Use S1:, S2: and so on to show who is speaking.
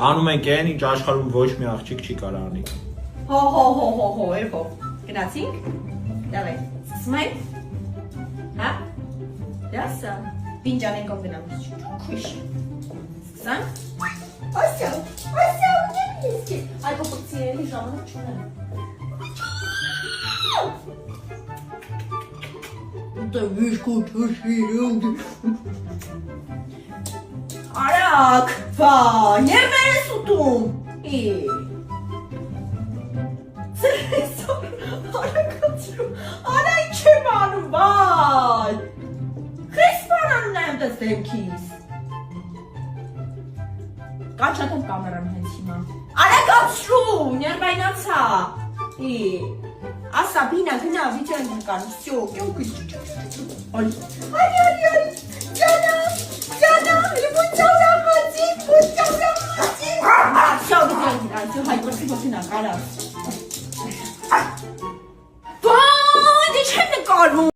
S1: Անում ենք այն, ինչ աշխարհում ոչ մի աղջիկ չի կարող անի։
S2: Հո, երբ գնացինք։ Դավայ, սկսում հա? Դասա, բինջանենքով գնամ։ Քույշ։ Սկսանք։ Ասա, ունի։ Այ փոքրացիելի ժամանակ չունեմ։ Դա վիշկու թոշիրում։ Արակ, վա, երբեր ես ուտում։ Սրեսոր, արակացրու, արա ինչ եմ անում, վայ։ Քրիսպան անում նայում տես դեմքիս։ Կանչատեմ կամերան հենց հիմա։ Արակացրու, ներվայնացա։ Ասա, բինա, գնա, վիճան նկան, վսյո, կյոքիս։ Այ, ջանա, բուջավրախացի, Всё, վիճան գնա, всё, հայ կրսի ոսինա, կարաս։ Բան, դի չեմ նկարվում։